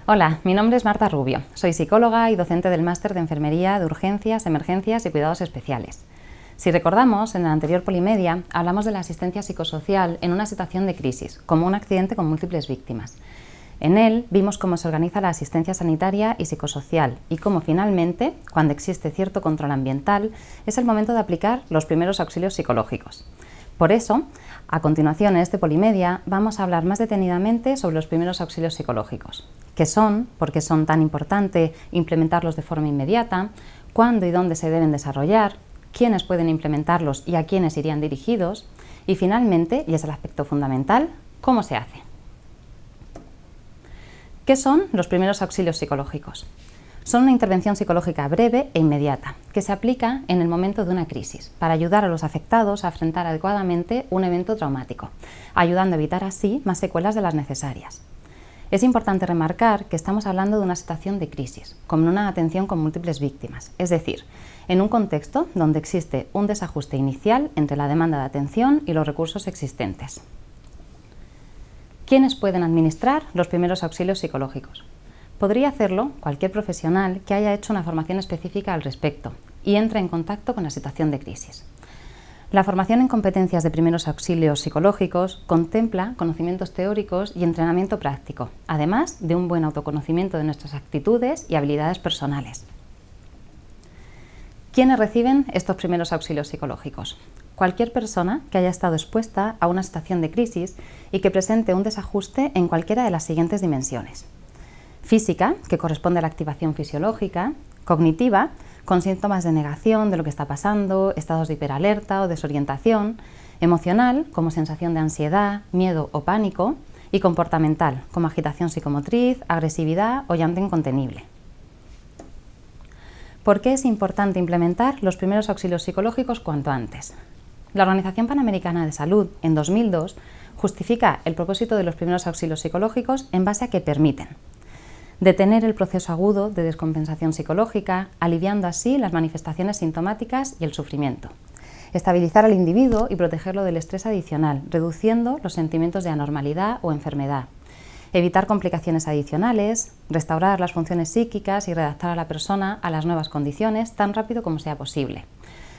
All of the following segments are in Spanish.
Hola, mi nombre es Marta Rubio. Soy psicóloga y docente del máster de Enfermería de Urgencias, Emergencias y Cuidados Especiales. Si recordamos, en el anterior Polimedia hablamos de la asistencia psicosocial en una situación de crisis, como un accidente con múltiples víctimas. En él vimos cómo se organiza la asistencia sanitaria y psicosocial y cómo finalmente, cuando existe cierto control ambiental, es el momento de aplicar los primeros auxilios psicológicos. Por eso, a continuación en este Polimedia vamos a hablar más detenidamente sobre los primeros auxilios psicológicos. ¿Qué son? ¿Por qué son tan importantes implementarlos de forma inmediata? ¿Cuándo y dónde se deben desarrollar? ¿Quiénes pueden implementarlos y a quiénes irían dirigidos? Y finalmente, y es el aspecto fundamental, ¿cómo se hace? ¿Qué son los primeros auxilios psicológicos? Son una intervención psicológica breve e inmediata, que se aplica en el momento de una crisis, para ayudar a los afectados a afrontar adecuadamente un evento traumático, ayudando a evitar así más secuelas de las necesarias. Es importante remarcar que estamos hablando de una situación de crisis, con una atención con múltiples víctimas, es decir, en un contexto donde existe un desajuste inicial entre la demanda de atención y los recursos existentes. ¿Quiénes pueden administrar los primeros auxilios psicológicos? Podría hacerlo cualquier profesional que haya hecho una formación específica al respecto y entre en contacto con la situación de crisis. La formación en competencias de primeros auxilios psicológicos contempla conocimientos teóricos y entrenamiento práctico, además de un buen autoconocimiento de nuestras actitudes y habilidades personales. ¿Quiénes reciben estos primeros auxilios psicológicos? Cualquier persona que haya estado expuesta a una situación de crisis y que presente un desajuste en cualquiera de las siguientes dimensiones. Física, que corresponde a la activación fisiológica; cognitiva, con síntomas de negación de lo que está pasando, estados de hiperalerta o desorientación; emocional, como sensación de ansiedad, miedo o pánico; y comportamental, como agitación psicomotriz, agresividad o llanto incontenible. ¿Por qué es importante implementar los primeros auxilios psicológicos cuanto antes? La Organización Panamericana de Salud, en 2002, justifica el propósito de los primeros auxilios psicológicos en base a que permiten detener el proceso agudo de descompensación psicológica, aliviando así las manifestaciones sintomáticas y el sufrimiento; estabilizar al individuo y protegerlo del estrés adicional, reduciendo los sentimientos de anormalidad o enfermedad; evitar complicaciones adicionales; restaurar las funciones psíquicas y readaptar a la persona a las nuevas condiciones tan rápido como sea posible;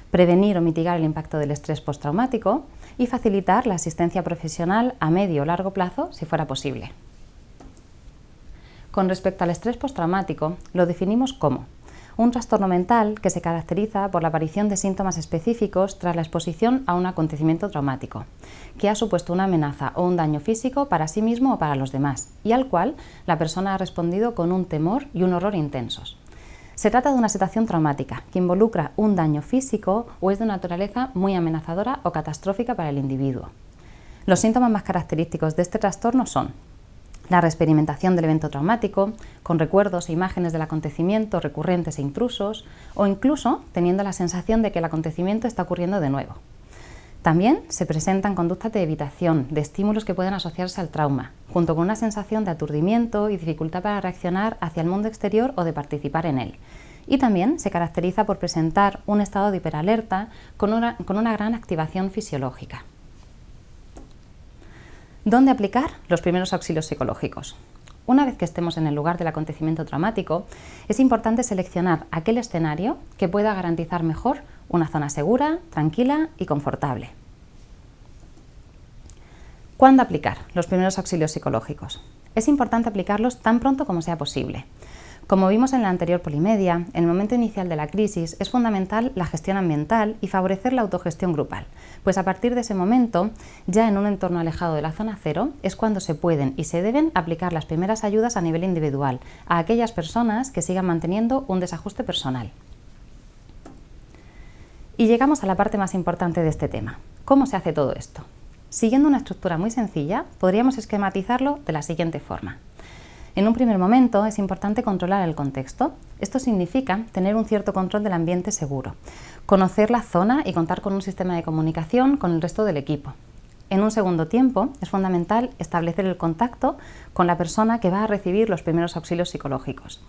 prevenir o mitigar el impacto del estrés postraumático y facilitar la asistencia profesional a medio o largo plazo si fuera posible. Con respecto al estrés postraumático, lo definimos como un trastorno mental que se caracteriza por la aparición de síntomas específicos tras la exposición a un acontecimiento traumático, que ha supuesto una amenaza o un daño físico para sí mismo o para los demás, y al cual la persona ha respondido con un temor y un horror intensos. Se trata de una situación traumática que involucra un daño físico o es de naturaleza muy amenazadora o catastrófica para el individuo. Los síntomas más característicos de este trastorno son la reexperimentación del evento traumático, con recuerdos e imágenes del acontecimiento recurrentes e intrusos, o incluso teniendo la sensación de que el acontecimiento está ocurriendo de nuevo. También se presentan conductas de evitación de estímulos que pueden asociarse al trauma, junto con una sensación de aturdimiento y dificultad para reaccionar hacia el mundo exterior o de participar en él. Y también se caracteriza por presentar un estado de hiperalerta con una gran activación fisiológica. ¿Dónde aplicar los primeros auxilios psicológicos? Una vez que estemos en el lugar del acontecimiento traumático, es importante seleccionar aquel escenario que pueda garantizar mejor una zona segura, tranquila y confortable. ¿Cuándo aplicar los primeros auxilios psicológicos? Es importante aplicarlos tan pronto como sea posible. Como vimos en la anterior Polimedia, en el momento inicial de la crisis es fundamental la gestión ambiental y favorecer la autogestión grupal, pues a partir de ese momento, ya en un entorno alejado de la zona cero, es cuando se pueden y se deben aplicar las primeras ayudas a nivel individual a aquellas personas que sigan manteniendo un desajuste personal. Y llegamos a la parte más importante de este tema. ¿Cómo se hace todo esto? Siguiendo una estructura muy sencilla, podríamos esquematizarlo de la siguiente forma. En un primer momento es importante controlar el contexto. Esto significa tener un cierto control del ambiente seguro, conocer la zona y contar con un sistema de comunicación con el resto del equipo. En un segundo tiempo es fundamental establecer el contacto con la persona que va a recibir los primeros auxilios psicológicos.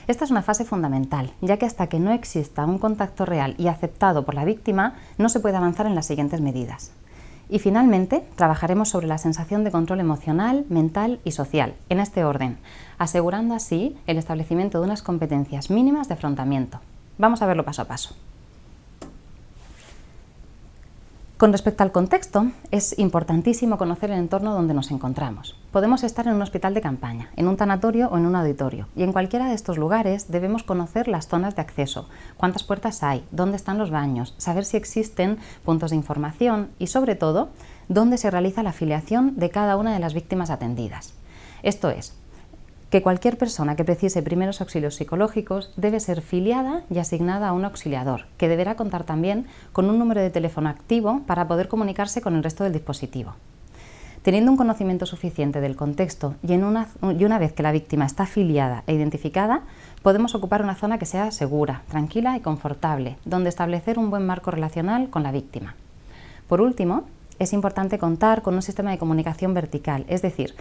Esta es una fase fundamental, ya que hasta que no exista un contacto real y aceptado por la víctima, no se puede avanzar en las siguientes medidas. Y finalmente, trabajaremos sobre la sensación de control emocional, mental y social, en este orden, asegurando así el establecimiento de unas competencias mínimas de afrontamiento. Vamos a verlo paso a paso. Con respecto al contexto, es importantísimo conocer el entorno donde nos encontramos. Podemos estar en un hospital de campaña, en un tanatorio o en un auditorio, y en cualquiera de estos lugares debemos conocer las zonas de acceso, cuántas puertas hay, dónde están los baños, saber si existen puntos de información y, sobre todo, dónde se realiza la afiliación de cada una de las víctimas atendidas. Esto es, que cualquier persona que precise primeros auxilios psicológicos debe ser filiada y asignada a un auxiliador, que deberá contar también con un número de teléfono activo para poder comunicarse con el resto del dispositivo. Teniendo un conocimiento suficiente del contexto y una vez que la víctima está afiliada e identificada, podemos ocupar una zona que sea segura, tranquila y confortable, donde establecer un buen marco relacional con la víctima. Por último, es importante contar con un sistema de comunicación vertical, es decir,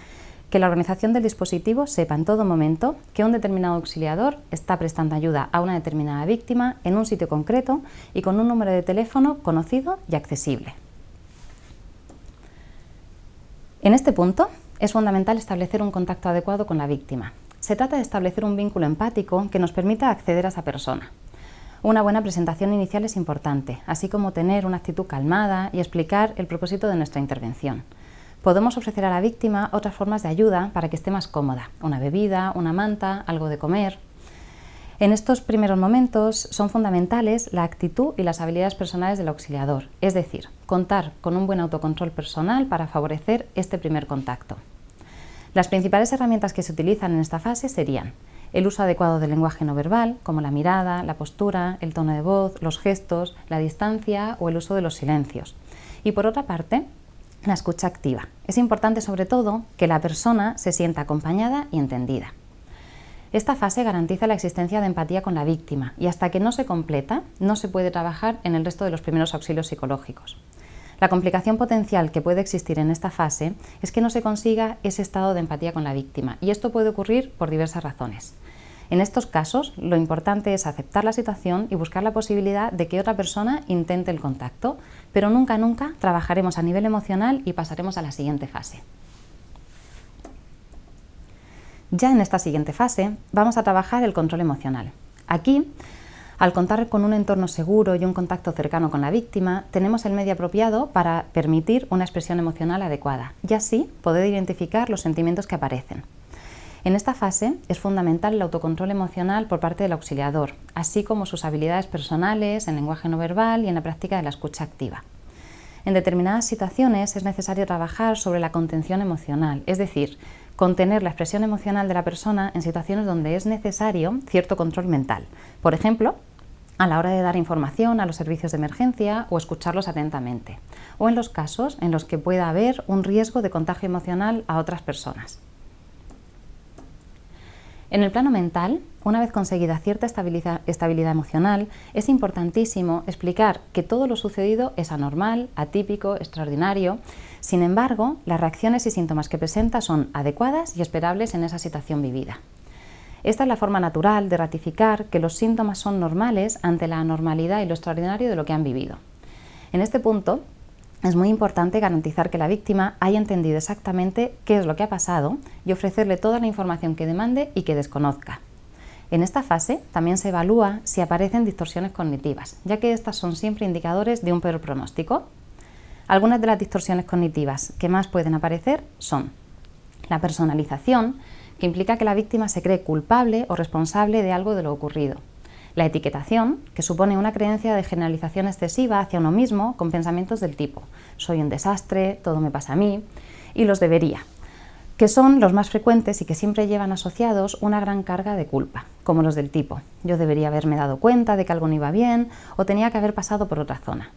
que la organización del dispositivo sepa en todo momento que un determinado auxiliador está prestando ayuda a una determinada víctima en un sitio concreto y con un número de teléfono conocido y accesible. En este punto es fundamental establecer un contacto adecuado con la víctima. Se trata de establecer un vínculo empático que nos permita acceder a esa persona. Una buena presentación inicial es importante, así como tener una actitud calmada y explicar el propósito de nuestra intervención. Podemos ofrecer a la víctima otras formas de ayuda para que esté más cómoda, una bebida, una manta, algo de comer. En estos primeros momentos son fundamentales la actitud y las habilidades personales del auxiliador, es decir, contar con un buen autocontrol personal para favorecer este primer contacto. Las principales herramientas que se utilizan en esta fase serían el uso adecuado del lenguaje no verbal, como la mirada, la postura, el tono de voz, los gestos, la distancia o el uso de los silencios. Y por otra parte, la escucha activa. Es importante sobre todo que la persona se sienta acompañada y entendida. Esta fase garantiza la existencia de empatía con la víctima y hasta que no se completa no se puede trabajar en el resto de los primeros auxilios psicológicos. La complicación potencial que puede existir en esta fase es que no se consiga ese estado de empatía con la víctima y esto puede ocurrir por diversas razones. En estos casos, lo importante es aceptar la situación y buscar la posibilidad de que otra persona intente el contacto, pero nunca trabajaremos a nivel emocional y pasaremos a la siguiente fase. Ya en esta siguiente fase vamos a trabajar el control emocional. Aquí, al contar con un entorno seguro y un contacto cercano con la víctima, tenemos el medio apropiado para permitir una expresión emocional adecuada y así poder identificar los sentimientos que aparecen. En esta fase es fundamental el autocontrol emocional por parte del auxiliador, así como sus habilidades personales en lenguaje no verbal y en la práctica de la escucha activa. En determinadas situaciones es necesario trabajar sobre la contención emocional, es decir, contener la expresión emocional de la persona en situaciones donde es necesario cierto control mental. Por ejemplo, a la hora de dar información a los servicios de emergencia o escucharlos atentamente, o en los casos en los que pueda haber un riesgo de contagio emocional a otras personas. En el plano mental, una vez conseguida cierta estabilidad emocional, es importantísimo explicar que todo lo sucedido es anormal, atípico, extraordinario. Sin embargo, las reacciones y síntomas que presenta son adecuadas y esperables en esa situación vivida. Esta es la forma natural de ratificar que los síntomas son normales ante la anormalidad y lo extraordinario de lo que han vivido. En este punto, es muy importante garantizar que la víctima haya entendido exactamente qué es lo que ha pasado y ofrecerle toda la información que demande y que desconozca. En esta fase también se evalúa si aparecen distorsiones cognitivas, ya que estas son siempre indicadores de un peor pronóstico. Algunas de las distorsiones cognitivas que más pueden aparecer son la personalización, que implica que la víctima se cree culpable o responsable de algo de lo ocurrido. La etiquetación, que supone una creencia de generalización excesiva hacia uno mismo con pensamientos del tipo «soy un desastre», «todo me pasa a mí», y los «debería», que son los más frecuentes y que siempre llevan asociados una gran carga de culpa, como los del tipo «yo debería haberme dado cuenta de que algo no iba bien» o «tenía que haber pasado por otra zona».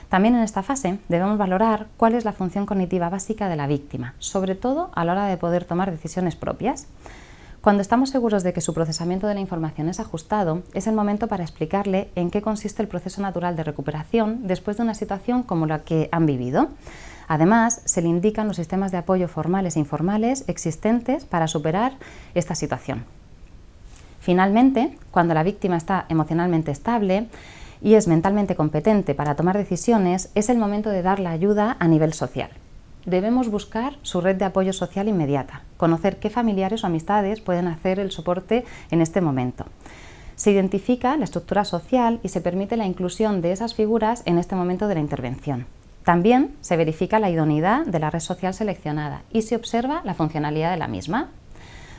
También en esta fase debemos valorar cuál es la función cognitiva básica de la víctima, sobre todo a la hora de poder tomar decisiones propias. Cuando estamos seguros de que su procesamiento de la información es ajustado, es el momento para explicarle en qué consiste el proceso natural de recuperación después de una situación como la que han vivido. Además, se le indican los sistemas de apoyo formales e informales existentes para superar esta situación. Finalmente, cuando la víctima está emocionalmente estable, y es mentalmente competente para tomar decisiones, es el momento de dar la ayuda a nivel social. Debemos buscar su red de apoyo social inmediata, conocer qué familiares o amistades pueden hacer el soporte en este momento. Se identifica la estructura social y se permite la inclusión de esas figuras en este momento de la intervención. También se verifica la idoneidad de la red social seleccionada y se observa la funcionalidad de la misma.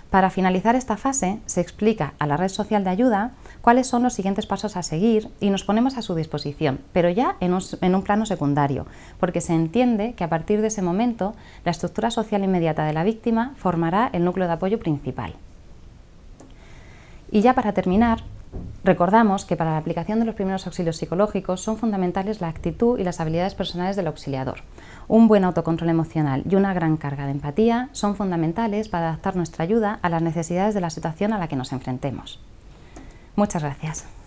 Para finalizar esta fase, se explica a la red social de ayuda cuáles son los siguientes pasos a seguir y nos ponemos a su disposición, pero ya en un plano secundario, porque se entiende que a partir de ese momento la estructura social inmediata de la víctima formará el núcleo de apoyo principal. Y ya para terminar, recordamos que para la aplicación de los primeros auxilios psicológicos son fundamentales la actitud y las habilidades personales del auxiliador. Un buen autocontrol emocional y una gran carga de empatía son fundamentales para adaptar nuestra ayuda a las necesidades de la situación a la que nos enfrentemos. Muchas gracias.